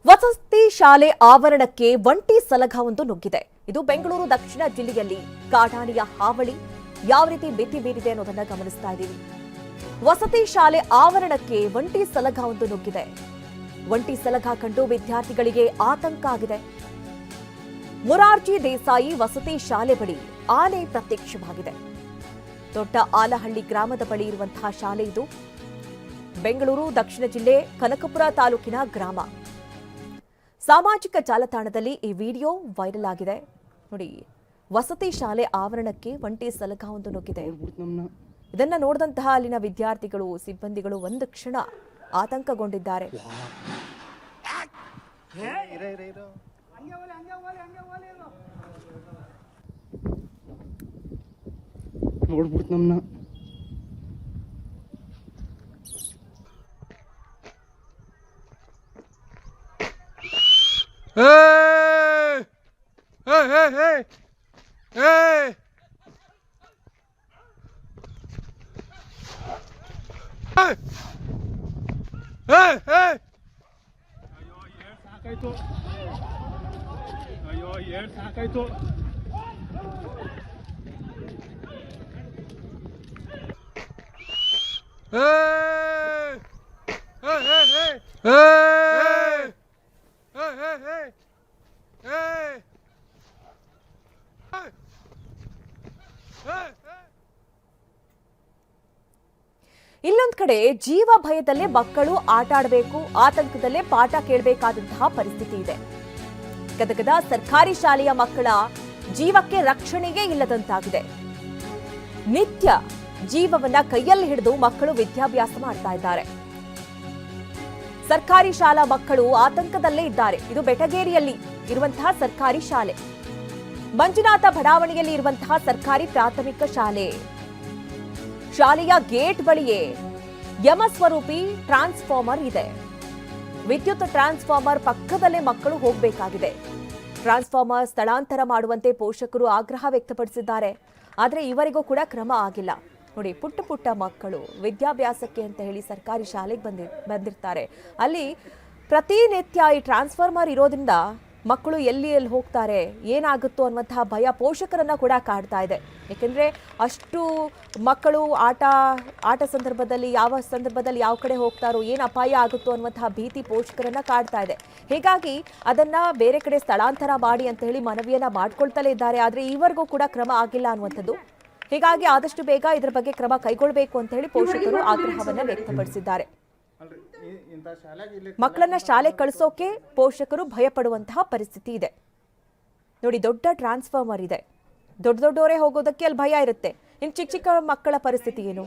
ವಸತಿ ಶಾಲೆ ಆವರಣಕ್ಕೆ ಒಂಟಿ ಸಲಗವೊಂದು ನುಗ್ಗಿದೆ. ಇದು ಬೆಂಗಳೂರು ದಕ್ಷಿಣ ಜಿಲ್ಲೆಯಲ್ಲಿ ಕಾಡಾನೆಯ ಹಾವಳಿ ಯಾವ ರೀತಿ ಮಿತಿ ಮೀರಿದೆ ಅನ್ನೋದನ್ನ ಗಮನಿಸ್ತಾ ಇದ್ದೀವಿ. ವಸತಿ ಶಾಲೆ ಆವರಣಕ್ಕೆ ಒಂಟಿ ಸಲಗವೊಂದು ನುಗ್ಗಿದೆ. ಒಂಟಿ ಸಲಗ ಕಂಡು ವಿದ್ಯಾರ್ಥಿಗಳಿಗೆ ಆತಂಕ ಆಗಿದೆ. ಮೊರಾರ್ಜಿ ದೇಸಾಯಿ ವಸತಿ ಶಾಲೆ ಬಳಿ ಆನೆ ಪ್ರತ್ಯಕ್ಷವಾಗಿದೆ. ದೊಡ್ಡ ಆಲಹಳ್ಳಿ ಗ್ರಾಮದ ಬಳಿ ಇರುವಂತಹ ಶಾಲೆ ಇದು. ಬೆಂಗಳೂರು ದಕ್ಷಿಣ ಜಿಲ್ಲೆ ಕನಕಪುರ ತಾಲೂಕಿನ ಗ್ರಾಮ. ಸಾಮಾಜಿಕ ಜಾಲತಾಣದಲ್ಲಿ ಈ ವಿಡಿಯೋ ವೈರಲ್ ಆಗಿದೆ. ನೋಡಿ, ವಸತಿ ಶಾಲೆ ಆವರಣಕ್ಕೆ ಒಂಟಿ ಸಲಗವೊಂದು ನುಗ್ಗಿದೆ. ಇದನ್ನ ನೋಡಿದಂತಹ ಅಲ್ಲಿನ ವಿದ್ಯಾರ್ಥಿಗಳು, ಸಿಬ್ಬಂದಿಗಳು ಒಂದು ಕ್ಷಣ ಆತಂಕಗೊಂಡಿದ್ದಾರೆ. Hey! Hey, hey, hey! Hey! Hey! Hey, hey! ಅಯ್ಯೋ ಸಾಕಾಯ್ತು. Hey! Hey, hey, hey! Hey! Hey, hey, hey! Hey! Hey! Hey! ಇಲ್ಲೊಂದ್ ಕಡೆ ಜೀವ ಭಯದಲ್ಲೇ ಮಕ್ಕಳು ಆಟ ಆಡಬೇಕು, ಆತಂಕದಲ್ಲೇ ಪಾಠ ಕೇಳಬೇಕಾದಂತಹ ಪರಿಸ್ಥಿತಿ ಇದೆ. ಗದಗದ ಸರ್ಕಾರಿ ಶಾಲೆಯ ಮಕ್ಕಳ ಜೀವಕ್ಕೆ ರಕ್ಷಣೆಗೆ ಇಲ್ಲದಂತಾಗಿದೆ. ನಿತ್ಯ ಜೀವವನ್ನ ಕೈಯಲ್ಲಿ ಹಿಡಿದು ಮಕ್ಕಳು ವಿದ್ಯಾಭ್ಯಾಸ ಮಾಡ್ತಾ ಇದ್ದಾರೆ. ಸರ್ಕಾರಿ ಶಾಲಾ ಮಕ್ಕಳು ಆತಂಕದಲ್ಲೇ ಇದ್ದಾರೆ. ಇದು ಬೆಟಗೇರಿಯಲ್ಲಿ ಇರುವಂತಹ ಸರ್ಕಾರಿ ಶಾಲೆ, ಮಂಜುನಾಥ ಬಡಾವಣೆಯಲ್ಲಿ ಇರುವಂತಹ ಸರ್ಕಾರಿ ಪ್ರಾಥಮಿಕ ಶಾಲೆ. ಶಾಲೆಯ ಗೇಟ್ ಬಳಿಯೇ ಯಮಸ್ವರೂಪಿ ಟ್ರಾನ್ಸ್ಫಾರ್ಮರ್ ಇದೆ. ವಿದ್ಯುತ್ ಟ್ರಾನ್ಸ್ಫಾರ್ಮರ್ ಪಕ್ಕದಲ್ಲೇ ಮಕ್ಕಳು ಹೋಗಬೇಕಾಗಿದೆ. ಟ್ರಾನ್ಸ್ಫಾರ್ಮರ್ ಸ್ಥಳಾಂತರ ಮಾಡುವಂತೆ ಪೋಷಕರು ಆಗ್ರಹ ವ್ಯಕ್ತಪಡಿಸಿದ್ದಾರೆ. ಆದರೆ ಇವರಿಗೂ ಕೂಡ ಕ್ರಮ ಆಗಿಲ್ಲ. ನೋಡಿ, ಪುಟ್ಟ ಪುಟ್ಟ ಮಕ್ಕಳು ವಿದ್ಯಾಭ್ಯಾಸಕ್ಕೆ ಅಂತ ಹೇಳಿ ಸರ್ಕಾರಿ ಶಾಲೆಗೆ ಬಂದಿರ್ತಾರೆ. ಅಲ್ಲಿ ಪ್ರತಿನಿತ್ಯ ಈ ಟ್ರಾನ್ಸ್ಫಾರ್ಮರ್ ಇರೋದ್ರಿಂದ ಮಕ್ಕಳು ಎಲ್ಲಿ ಹೋಗ್ತಾರೆ, ಏನಾಗುತ್ತೋ ಅನ್ನುವಂತಹ ಭಯ ಪೋಷಕರನ್ನ ಕೂಡ ಕಾಡ್ತಾ ಇದೆ. ಯಾಕೆಂದ್ರೆ ಅಷ್ಟು ಮಕ್ಕಳು ಆಟ ಸಂದರ್ಭದಲ್ಲಿ ಯಾವ ಕಡೆ ಹೋಗ್ತಾರೋ, ಏನು ಅಪಾಯ ಆಗುತ್ತೋ ಅನ್ನುವಂತಹ ಭೀತಿ ಪೋಷಕರನ್ನ ಕಾಡ್ತಾ ಇದೆ. ಹೀಗಾಗಿ ಅದನ್ನ ಬೇರೆ ಕಡೆ ಸ್ಥಳಾಂತರ ಮಾಡಿ ಅಂತ ಹೇಳಿ ಮನವಿಯನ್ನ ಮಾಡ್ಕೊಳ್ತಲೇ ಇದ್ದಾರೆ. ಆದ್ರೆ ಈವರೆಗೂ ಕೂಡ ಕ್ರಮ ಆಗಿಲ್ಲ ಅನ್ನುವಂಥದ್ದು. ಹೀಗಾಗಿ ಆದಷ್ಟು ಬೇಗ ಇದರ ಬಗ್ಗೆ ಕ್ರಮ ಕೈಗೊಳ್ಳಬೇಕು ಅಂತ ಹೇಳಿ ಪೋಷಕರು ಆಗ್ರಹವನ್ನ ವ್ಯಕ್ತಪಡಿಸಿದ್ದಾರೆ. ಮಕ್ಕಳನ್ನ ಶಾಲೆ ಕಳಿಸೋಕೆ ಪೋಷಕರು ಭಯಪಡುವಂತಹ ಪರಿಸ್ಥಿತಿ ಇದೆ. ನೋಡಿ, ದೊಡ್ಡ ಟ್ರಾನ್ಸ್ಫಾರ್ಮರ್ ಇದೆ. ದೊಡ್ಡವರೇ ಹೋಗೋದಕ್ಕೆ ಅಲ್ಲಿ ಭಯ ಇರುತ್ತೆ. ಇನ್ನು ಚಿಕ್ಕ ಚಿಕ್ಕ ಮಕ್ಕಳ ಪರಿಸ್ಥಿತಿ ಏನು?